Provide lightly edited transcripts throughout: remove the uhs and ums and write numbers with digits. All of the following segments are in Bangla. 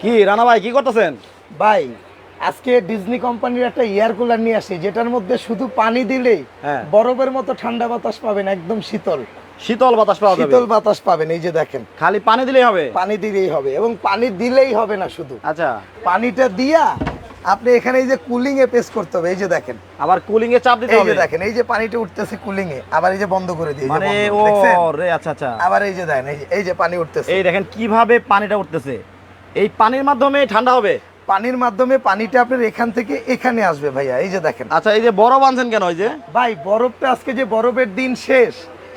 কি রানা ভাই কি করতেছেন? ভাই আজকে ডিজনি কোম্পানির একটা এয়ার কুলার নিয়ে আসি, যেটার মধ্যে শুধু পানি দিলেই হ্যাঁ। বরফের মতো ঠান্ডা বাতাস পাবেন, একদম শীতল শীতল বাতাস পাওয়া যাবে? শীতল বাতাস পাবেন। এই যে দেখেন, খালি পানি দিলেই হবে? পানি দিলেই হবে, এবং পানি দিলেই হবে না, শুধু আচ্ছা, পানিটা দিয়া আপনি এখানে এই যে কুলিং এ পেস করতে হবে। এই যে দেখেন, আবার কুলিং এ চাপ দিতে এই হবে? যে দেখেন, এই যে পানিটা উঠতেছে কুলিং এ, আবার এই যে বন্ধ করে দিয়ে মানে ও রে, আচ্ছা আচ্ছা। আবার এই যে দেখেন, এই যে পানি উঠতেছে, এই দেখেন কিভাবে পানিটা উঠতেছে। এই পানির মাধ্যমে ঠান্ডা হবে? পানির মাধ্যমে পানিটা আপনার এখান থেকে এখানে আসবে ভাইয়া। এই যে দেখেন। আচ্ছা, এই যে বরফ আনছেন কেন? ওই যে ভাই বরফটা আজকে যে বরফের দিন শেষ,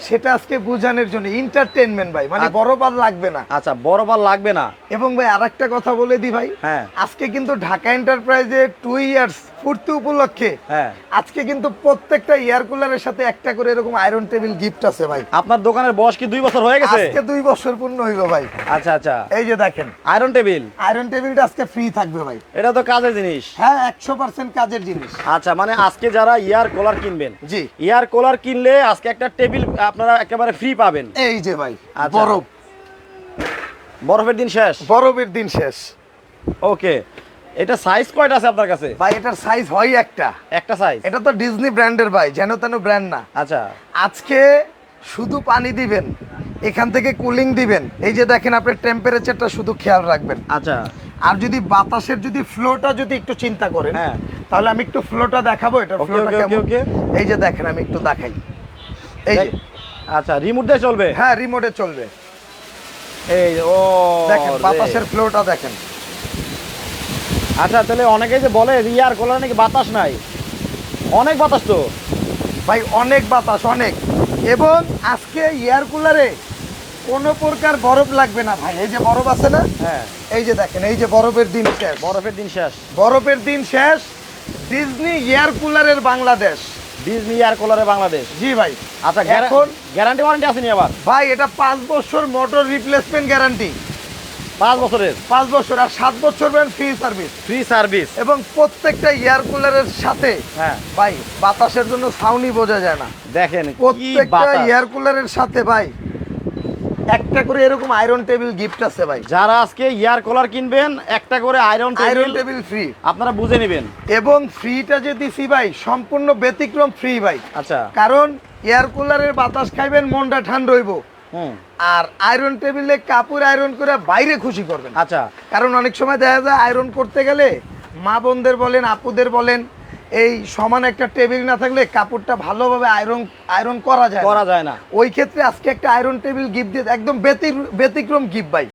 সেটা আজকে বোঝানোর জন্য, এন্টারটেইনমেন্ট ভাই, মানে বরফ আর লাগবে না। আচ্ছা, বরফ আর লাগবে না। এবং ভাই আরেকটা কথা বলে দি ভাই, হ্যাঁ। আজকে কিন্তু ঢাকা এন্টারপ্রাইজে 2 ইয়ার্স পূর্তি উপলক্ষে হ্যাঁ। আজকে কিন্তু প্রত্যেকটা এয়ার কুলারের সাথে একটা করে এরকম আয়রন টেবিল গিফট আছে ভাই। আপনার দোকানের বয়স কি 2 বছর হয়ে গেছে? আজকে 2 বছর পূর্ণ হইল ভাই। আচ্ছা আচ্ছা। এই যে দেখেন, আয়রন টেবিল। আয়রন টেবিলটা আজকে ফ্রি থাকবে ভাই। এটা তো কাজের জিনিস। হ্যাঁ, 100% কাজের জিনিস। আচ্ছা, মানে আজকে যারা ইয়ার কুলার কিনবেন, জি, ইয়ার কুলার কিনলে আজকে একটা টেবিল আপনারা একেবারে ফ্রি পাবেন। এই যে ভাই আচ্ছা। বরফ, বরফের দিন শেষ। বরফের দিন শেষ। ওকে, এটা সাইজ কয়টা আছে আপনার কাছে? ভাই এটার সাইজ হয় একটা সাইজ? এটা তো ডিজনি ব্র্যান্ডের ভাই, যেন তেন ব্র্যান্ড না। আচ্ছা। আজকে শুধু পানি দিবেন, এখান থেকে কুলিং দিবেন। এই যে দেখেন, আপনার টেম্পারেচারটা শুধু খেয়াল রাখবেন। আচ্ছা। আর যদি বাতাসের যদি ফ্লোটা যদি একটু চিন্তা করেন, হ্যাঁ, তাহলে আমি একটু ফ্লোটা দেখাবো। এটা ওকে, ফ্লোটা ওকে, কেমন? ওকে। এই যে দেখেন, আমি একটু দেখাই। এই যে, আচ্ছা, রিমোট দিয়ে চলবে? হ্যাঁ, রিমোটে চলবে। এই ও দেখেন রে। বাতাসের ফ্লোটা দেখেন। আচ্ছা, তাহলে অনেকেই যে বলে ইয়ার কুলার নাকি বাতাস নাই, অনেক বাতাস তো ভাই অনেক বাতাস, অনেক। এবং আজকে এয়ার কুলারে কোনো প্রকার বরফ লাগবে না ভাই। এই যে বরফ আছে না, হ্যাঁ, এই যে দেখেন, এই যে বরফের দিন শেষ। বরফের দিন শেষ। বরফের দিন শেষ। ডিজনি এয়ার কুলারের বাংলাদেশ। ডিজনি ইয়ার কুলারে বাংলাদেশ। জি ভাই। আচ্ছা, এখন গ্যারান্টি ওয়ারেন্টি আসেনি আবার? ভাই এটা 5 বছর মোটর রিপ্লেসমেন্ট গ্যারান্টি, 5 বছরের 5 বছর, আর 7 বছর ফ্রি সার্ভিস। Free service. এবং প্রত্যেকটা এয়ার কুলারের সাথে হ্যাঁ ভাই বাতাসের জন্য সাউন্ডই বোঝা যায় না। দেখেন কি প্রত্যেকটা বাতাস। এয়ার কুলারের সাথে ভাই একটা করে এরকম আয়রন টেবিল গিফট আছে ভাই। যারা আজকে ইয়ার কুলার কিনবেন, একটা করে আয়রন টেবিল ফ্রি, আপনারা বুঝে নেবেন। এবং ফ্রিটা যে দিছি ভাই সম্পূর্ণ ব্যতিক্রম ফ্রি ভাই। আচ্ছা। কারণ এয়ার কুলারের বাতাস খাইবেন, মনটা ঠান্ডা হইব। হুম। আর আয়রন টেবিলে কাপড় আয়রন করে বাইরে খুশি করবেন। আচ্ছা। কারণ অনেক সময় দেখা যায় আয়রন করতে গেলে মা বোনদের বলেন, আপুদের বলেন, এই সমান একটা টেবিল না থাকলে কাপড়টা ভালোভাবে আয়রন করা যায় না। ওই ক্ষেত্রে আজকে একটা আয়রন টেবিল গিফট দিয়ে একদম ব্যতিক্রম গিফট ভাই।